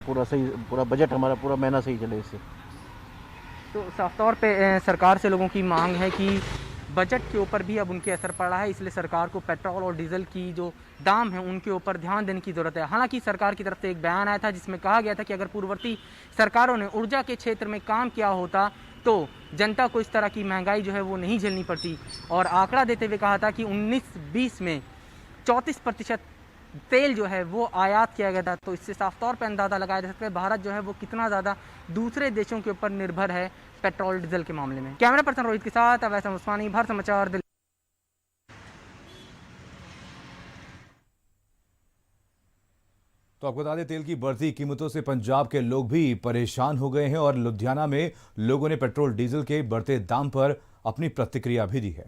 पूरा सही, पूरा बजट हमारा पूरा महीना सही चले इससे। तो साफ तौर पे सरकार से लोगों की मांग है कि बजट के ऊपर भी अब उनके असर पड़ रहा है, इसलिए सरकार को पेट्रोल और डीजल की जो दाम है उनके ऊपर ध्यान देने की ज़रूरत है। हालांकि सरकार की तरफ से एक बयान आया था जिसमें कहा गया था कि अगर पूर्ववर्ती सरकारों ने ऊर्जा के क्षेत्र में काम किया होता तो जनता को इस तरह की महंगाई जो है वो नहीं झेलनी पड़ती। और आंकड़ा देते हुए कहा था कि 19-20 में 34% तेल जो है वो आयात किया गया था। तो इससे साफ तौर पर अंदाज़ा लगाया जा सकता है भारत जो है वो कितना ज़्यादा दूसरे देशों के ऊपर निर्भर है पेट्रोल डीजल के मामले में। कैमरा पर्सन रोहित के साथ अवैस उस्मानी, भारत समाचार, दिल्ली। तो आपको बता दें, तेल की बढ़ती कीमतों से पंजाब के लोग भी परेशान हो गए हैं और लुधियाना में लोगों ने पेट्रोल डीजल के बढ़ते दाम पर अपनी प्रतिक्रिया भी दी है।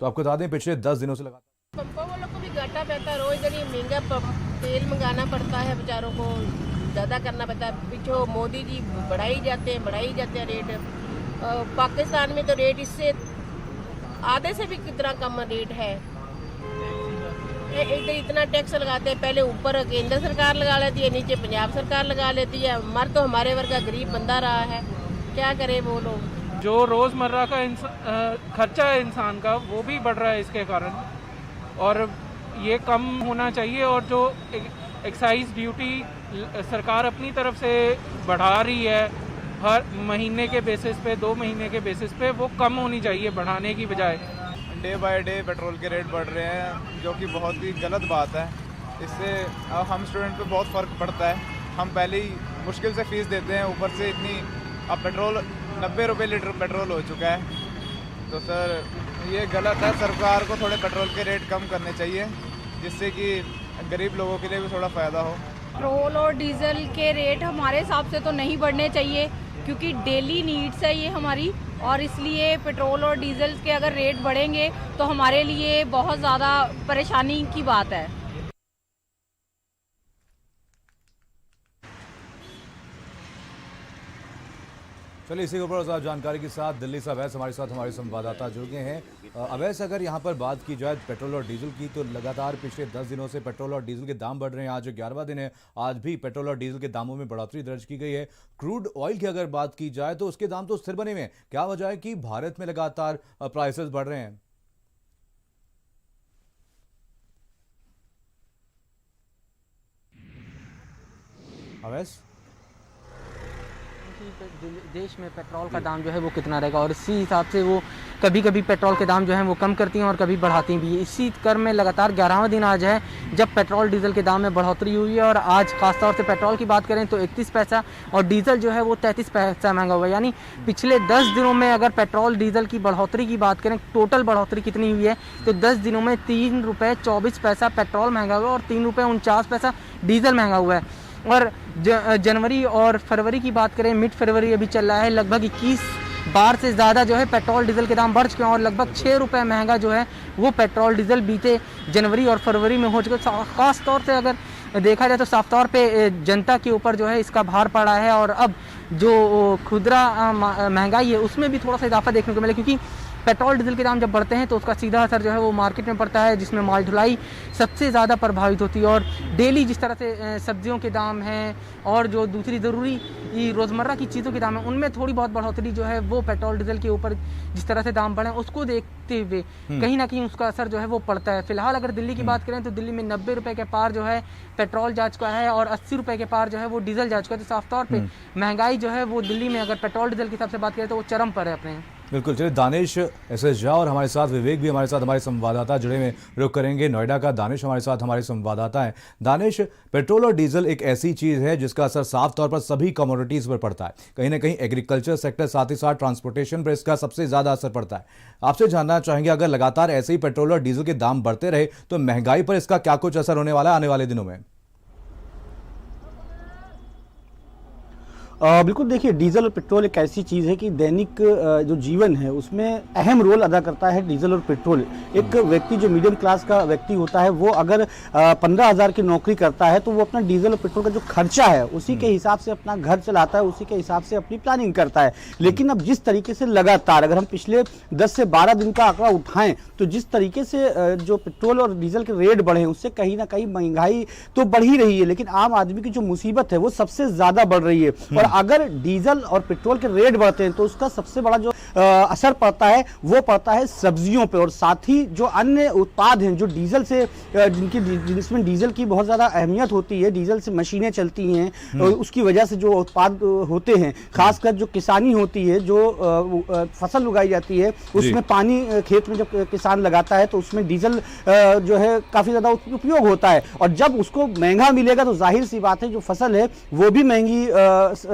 तो आपको बता दें, पिछले 10 दिनों से लगातार पंपों वालों को भी घाटा रहता है। रोज इतनी महंगा तेल मंगाना पड़ता है, बेचारों को ज़्यादा करना पड़ता है। पीछे मोदी जी बढ़ाई जाते हैं रेट। पाकिस्तान में तो रेट इससे आधे से भी कितना कम रेट है। इधर इतना टैक्स लगाते हैं, पहले ऊपर केंद्र सरकार लगा लेती है, नीचे पंजाब सरकार लगा लेती है। मर तो हमारे वर्गा गरीब बंदा रहा है, क्या करे वो लोग। जो रोज़मर्रा का खर्चा है इंसान का, वो भी बढ़ रहा है इसके कारण, और ये कम होना चाहिए। और जो एक्साइज ड्यूटी सरकार अपनी तरफ से बढ़ा रही है हर महीने के बेसिस पे, 2 महीने के बेसिस पे, वो कम होनी चाहिए बढ़ाने की बजाय। डे बाय डे पेट्रोल के रेट बढ़ रहे हैं, जो कि बहुत ही गलत बात है। इससे हम स्टूडेंट पे बहुत फ़र्क पड़ता है। हम पहले ही मुश्किल से फ़ीस देते हैं, ऊपर से इतनी अब पेट्रोल 90 रुपये लीटर पेट्रोल हो चुका है। तो सर ये गलत है, सरकार को थोड़े पेट्रोल के रेट कम करने चाहिए, जिससे कि गरीब लोगों के लिए भी थोड़ा फ़ायदा हो। पेट्रोल और डीजल के रेट हमारे हिसाब से तो नहीं बढ़ने चाहिए, क्योंकि डेली नीड्स है ये हमारी, और इसलिए पेट्रोल और डीजल के अगर रेट बढ़ेंगे तो हमारे लिए बहुत ज़्यादा परेशानी की बात है। चलिए, इसी के ऊपर और जानकारी के साथ दिल्ली से अवैस हमारे साथ हमारे संवाददाता जुड़ गए हैं। अवैस, अगर यहाँ पर बात की जाए पेट्रोल और डीजल की, तो लगातार पिछले 10 दिनों से पेट्रोल और डीजल के दाम बढ़ रहे हैं। आज 11वां दिन है, आज भी पेट्रोल और डीजल के दामों में बढ़ोतरी दर्ज की गई है। क्रूड ऑयल की अगर बात की जाए तो उसके दाम तो स्थिर बने हुए हैं। क्या वजह है कि भारत में लगातार प्राइसेस बढ़ रहे हैं? अवैस, देश में पेट्रोल का दाम जो है वो कितना रहेगा, और इसी हिसाब से वो कभी कभी पेट्रोल के दाम जो है वो कम करती हैं और कभी बढ़ाती भी है। इसी क्रम में लगातार 11वां दिन आज है जब पेट्रोल डीजल के दाम में बढ़ोतरी हुई है। और आज खासतौर से पेट्रोल की बात करें तो 31 पैसा और डीजल जो है वो 33 पैसा महंगा हुआ है। यानी पिछले 10 दिनों में अगर पेट्रोल डीजल की बढ़ोतरी की बात करें, टोटल बढ़ोतरी कितनी हुई है, तो 10 दिनों में 3 रुपये 24 पैसा पेट्रोल महंगा हुआ है और 3 रुपये 49 पैसा डीजल महंगा हुआ है। और जनवरी और फरवरी की बात करें, मिड फरवरी अभी चल रहा है, लगभग 21 बार से ज़्यादा जो है पेट्रोल डीजल के दाम बढ़ चुके हैं और लगभग 6 रुपये महंगा जो है वो पेट्रोल डीजल बीते जनवरी और फरवरी में हो चुका है। ख़ास तौर से अगर देखा जाए तो साफ तौर पे जनता के ऊपर जो है इसका भार पड़ा है। और अब जो खुदरा महंगाई है उसमें भी थोड़ा सा इजाफा देखने को मिला, क्योंकि पेट्रोल डीजल के दाम जब बढ़ते हैं तो उसका सीधा असर जो है वो मार्केट में पड़ता है, जिसमें माल ढुलाई सबसे ज़्यादा प्रभावित होती है। और डेली जिस तरह से सब्जियों के दाम हैं और जो दूसरी ज़रूरी रोज़मर्रा की चीज़ों के दाम हैं, उनमें थोड़ी बहुत बढ़ोतरी जो है वो पेट्रोल डीजल के ऊपर जिस तरह से दाम बढ़े उसको देखते हुए कहीं ना कहीं उसका असर जो है वो पड़ता है। फिलहाल अगर दिल्ली की बात करें तो दिल्ली में 90 रुपये के पार जो है पेट्रोल जा चुका है और 80 रुपये के पार जो है वो डीजल जा चुका है। तो साफ तौर पर महंगाई जो है वो दिल्ली में अगर पेट्रोल डीजल के हिसाब से बात करें तो वो चरम पर है अपने। बिल्कुल। चलिए, दानिश एस झा और हमारे साथ विवेक भी हमारे साथ हमारे संवाददाता जुड़े हुए, रुक करेंगे। नोएडा का दानिश हमारे साथ हमारे संवाददाता हैं। दानिश, पेट्रोल और डीजल एक ऐसी चीज़ है जिसका असर साफ तौर पर सभी कमोडिटीज़ पर पड़ता है। कहीं ना कहीं एग्रीकल्चर सेक्टर, साथ ही साथ ट्रांसपोर्टेशन पर इसका सबसे ज़्यादा असर पड़ता है। आपसे जानना चाहेंगे, अगर लगातार ऐसे ही पेट्रोल और डीजल के दाम बढ़ते रहे तो महंगाई पर इसका क्या कुछ असर होने वाला है आने वाले दिनों में? बिल्कुल देखिए, डीजल और पेट्रोल एक ऐसी चीज़ है कि दैनिक जो जीवन है उसमें अहम रोल अदा करता है डीजल और पेट्रोल। एक व्यक्ति जो मीडियम क्लास का व्यक्ति होता है वो अगर 15,000 की नौकरी करता है तो वो अपना डीजल और पेट्रोल का जो खर्चा है उसी के हिसाब से अपना घर चलाता है, उसी के हिसाब से अपनी प्लानिंग करता है। लेकिन अब जिस तरीके से लगातार अगर हम पिछले 10 से 12 दिन का आंकड़ा उठाएं तो जिस तरीके से जो पेट्रोल और डीजल के रेट बढ़े उससे कहीं ना कहीं महंगाई तो बढ़ ही रही है, लेकिन आम आदमी की जो मुसीबत है वो सबसे ज्यादा बढ़ रही है। और अगर डीजल और पेट्रोल के रेट बढ़ते हैं तो उसका सबसे बड़ा जो असर पड़ता है वो पड़ता है सब्जियों पे, और साथ ही जो अन्य उत्पाद हैं जो डीजल से जिसमें डीजल की बहुत ज्यादा अहमियत होती है, डीजल से मशीनें चलती हैं, उसकी वजह से जो उत्पाद होते हैं, खासकर जो किसानी होती है, जो फसल उगाई जाती है उसमें पानी खेत में जब किसान लगाता है तो उसमें डीजल जो है काफी ज्यादा उपयोग होता है, और जब उसको महंगा मिलेगा तो जाहिर सी बात है जो फसल है वो भी महंगी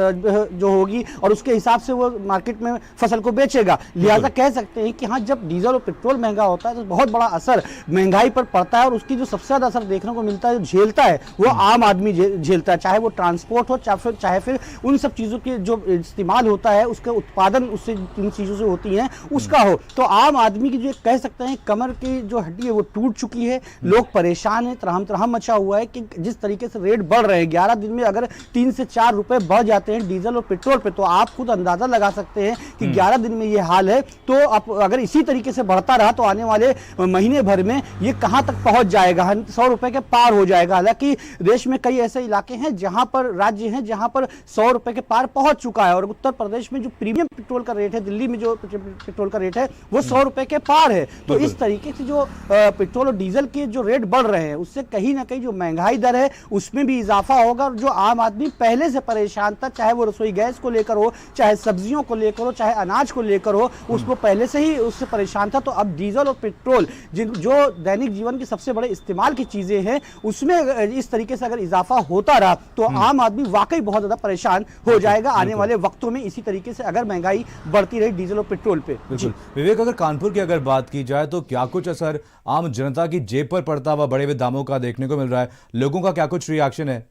जो होगी और उसके हिसाब से वो मार्केट में फसल को बेचेगा। लिहाजा कह सकते हैं कि हाँ, जब डीजल और पेट्रोल महंगा होता है तो बहुत बड़ा असर महंगाई पर पड़ता है, और उसकी जो सबसे ज्यादा असर देखने को मिलता है, जो झेलता है वो आम आदमी झेलता है, चाहे वो ट्रांसपोर्ट हो चाहे फिर उन सब चीजों के जो इस्तेमाल होता है उसके उत्पादन उससे इन चीजों से होती है उसका हो। तो आम आदमी की जो कह सकते हैं कमर की जो हड्डी है वो टूट चुकी है, लोग परेशान है, त्रहम त्रहम मचा हुआ है कि जिस तरीके से रेट बढ़ रहे हैं 11 दिन में अगर 3 से 4 रुपए बढ़ जाते हैं डीजल और पेट्रोल पे तो आप खुद अंदाजा लगा सकते हैं कि 11 दिन में ये हाल है। तो अब अगर इसी तरीके से बढ़ता रहा तो आने वाले महीने भर में ये कहां तक पहुंच जाएगा, 100 रुपए के पार हो जाएगा। हालांकि देश में कई ऐसे इलाके हैं जहां पर राज्य हैं जहां पर 100 रुपए के पार पहुंच चुका है, और उत्तर प्रदेश में जो प्रीमियम पेट्रोल का रेट है, दिल्ली में जो पेट्रोल का रेट है वो 100 रुपए के पार है। तो इस तरीके से जो पेट्रोल और डीजल के जो रेट बढ़ रहे हैं उससे कहीं ना कहीं जो महंगाई दर है उसमें भी इजाफा होगा, और जो आम आदमी पहले से परेशान था, चाहे वो रसोई गैस को लेकर हो, चाहे सब्जियों को लेकर हो, चाहे अनाज को लेकर हो, उसको पहले से ही उससे परेशान था। तो अब डीजल और पेट्रोल जो दैनिक जीवन की सबसे बड़े इस्तेमाल की चीजें हैं उसमें इस तरीके से अगर इजाफा होता रहा तो आम आदमी वाकई बहुत ज्यादा परेशान हो जाएगा आने वाले वक्तों में, इसी तरीके से अगर महंगाई बढ़ती रही डीजल और पेट्रोल पे। विवेक, अगर कानपुर की अगर बात की जाए तो क्या कुछ असर आम जनता की जेब पर पड़ता हुआ बढ़े हुए दामों का देखने को मिल रहा है? लोगों का क्या कुछ रिएक्शन है?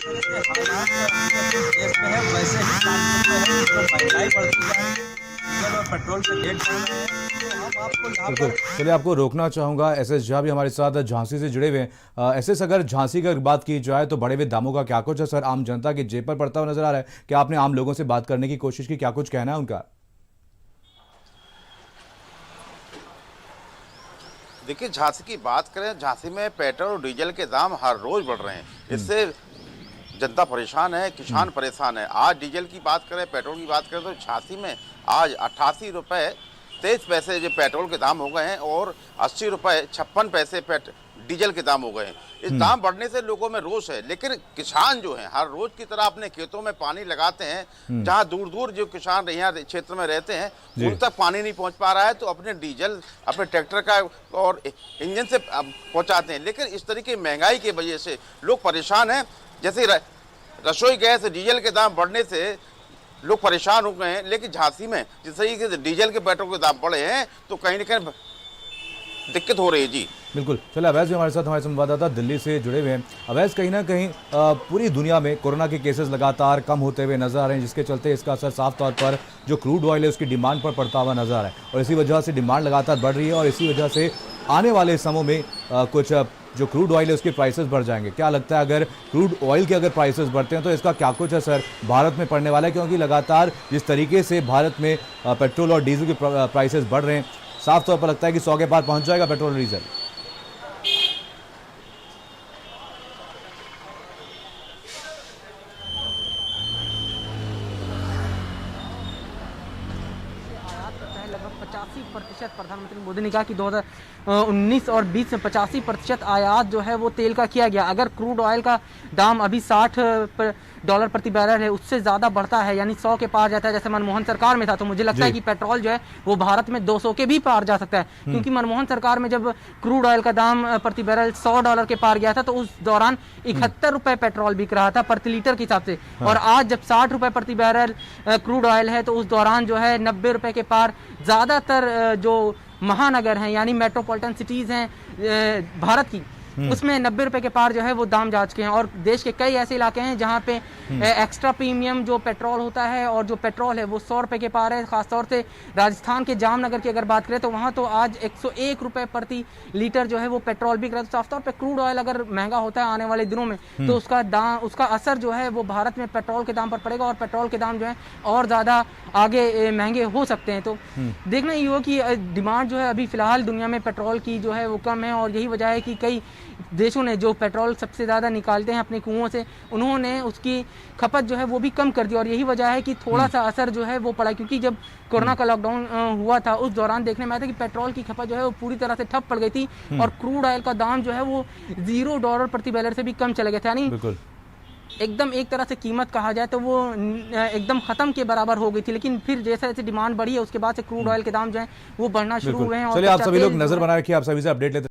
देश में है वैसे ही कानपुर में है, जो महंगाई बढ़ती है, डीजल और पेट्रोल के रेट बढ़ रहे हैं, तो हम आपको यहाँ पर चलिए आपको रोकना चाहूंगा। एसएस झा भी हमारे साथ झांसी से जुड़े हुए हैं। एसएस, अगर झांसी की बात की जाए तो बढ़े हुए दामों का क्या कुछ असर आम जनता की जेब पर पड़ता हुआ नजर आ रहा है? क्या आपने आम लोगों से बात करने की कोशिश की? क्या कुछ कहना है उनका? देखिए, झांसी की बात करें, झांसी में पेट्रोल और डीजल के दाम हर रोज बढ़ रहे हैं, इससे जनता परेशान है, किसान परेशान है। आज डीजल की बात करें, पेट्रोल की बात करें तो झांसी में आज 88 रुपये 23 पैसे जो पेट्रोल के दाम हो गए हैं और 80 रुपये 56 पैसे डीजल के दाम हो गए हैं। इस दाम बढ़ने से लोगों में रोष है, लेकिन किसान जो हैं हर रोज की तरह अपने खेतों में पानी लगाते हैं, जहां दूर दूर जो किसान यहाँ क्षेत्र में रहते हैं उन तक पानी नहीं पहुंच पा रहा है, तो अपने डीजल अपने ट्रैक्टर का और इंजन से पहुंचाते हैं। लेकिन इस तरीके की महंगाई की वजह से लोग परेशान हैं। जैसे रसोई गैस डीजल के दाम बढ़ने से लोग परेशान हो गए हैं, लेकिन झांसी में जिस तरीके से डीजल के पेट्रोल के दाम बढ़े हैं तो कहीं ना कहीं दिक्कत हो रही है। जी बिल्कुल। चलिए, अवैस भी हमारे साथ, हमारे संवाददाता दिल्ली से जुड़े हुए हैं। अवैस, कहीं ना कहीं पूरी दुनिया में कोरोना के केसेस लगातार कम होते हुए नजर आ रहे हैं, जिसके चलते इसका असर साफ तौर पर जो क्रूड ऑयल है उसकी डिमांड पर पड़ता हुआ नजर आ रहा है, और इसी वजह से डिमांड लगातार बढ़ रही है, और इसी वजह से आने वाले समय में कुछ जो क्रूड ऑयल है उसके प्राइसेस बढ़ जाएंगे। क्या लगता है अगर क्रूड ऑयल के अगर प्राइसेस बढ़ते हैं तो इसका क्या कुछ असर भारत में पड़ने वाला है? क्योंकि लगातार जिस तरीके से भारत में पेट्रोल और डीजल के प्राइसेस बढ़ रहे हैं, साफ तौर पर लगता है कि 100 के पार पहुंच जाएगा पेट्रोल और डीजल। लगभग 85% प्रधानमंत्री मोदी ने कहा कि 2019 और 20 में 85% आयात जो है वो तेल का किया गया। अगर क्रूड ऑयल का दाम अभी $60 प्रति बैरल है, उससे ज़्यादा बढ़ता है, यानी 100 के पार जाता है जैसे मनमोहन सरकार में था, तो मुझे लगता है कि पेट्रोल जो है वो भारत में 200 के भी पार जा सकता है। क्योंकि मनमोहन सरकार में जब क्रूड ऑयल का दाम प्रति बैरल $100 के पार गया था तो उस दौरान 71 रुपये पेट्रोल बिक रहा था प्रति लीटर के हिसाब से, और आज जब 60 रुपये प्रति बैरल क्रूड ऑयल है तो उस दौरान जो है 90 रुपये के पार ज़्यादातर जो महानगर हैं यानी मेट्रोपॉलिटन सिटीज़ हैं भारत की, उसमें 90 रुपए के पार जो है वो दाम जा चुके हैं। और देश के कई ऐसे इलाके हैं जहाँ पे एक्स्ट्रा प्रीमियम जो पेट्रोल होता है और जो पेट्रोल है वो 100 रुपए के पार है। खासतौर से राजस्थान के जामनगर की अगर बात करें तो वहाँ तो आज 101 रुपए प्रति लीटर जो है वो पेट्रोल बिक रहा है। तो साफ तौर पर क्रूड ऑयल अगर महंगा होता है आने वाले दिनों में तो उसका असर जो है वो भारत में पेट्रोल के दाम पर पड़ेगा और पेट्रोल के दाम जो है और ज़्यादा आगे महंगे हो सकते हैं। तो देखना ये हो कि डिमांड जो है अभी फिलहाल दुनिया में पेट्रोल की जो है वो कम है और यही वजह है कि कई देशों ने जो पेट्रोल सबसे ज़्यादा निकालते हैं अपने कुओं से उन्होंने उसकी खपत जो है वो भी कम कर दी और यही वजह है कि थोड़ा सा असर जो है वो पड़ा। क्योंकि जब कोरोना का लॉकडाउन हुआ था उस दौरान देखने में आया था कि पेट्रोल की खपत जो है वो पूरी तरह से ठप पड़ गई थी और क्रूड ऑयल का दाम जो है वो $0 प्रति बैरल से भी कम चले गए थे। यानी एकदम एक तरह से कीमत कहा जाए तो वो एकदम खत्म के बराबर हो गई थी। लेकिन फिर जैसे जैसे डिमांड बढ़ी है उसके बाद से क्रूड ऑयल के दाम जो है वो बढ़ना शुरू हुए हैं। चलिए आप सभी लोग नजर बनाए कि आप सभी से अपडेट लेते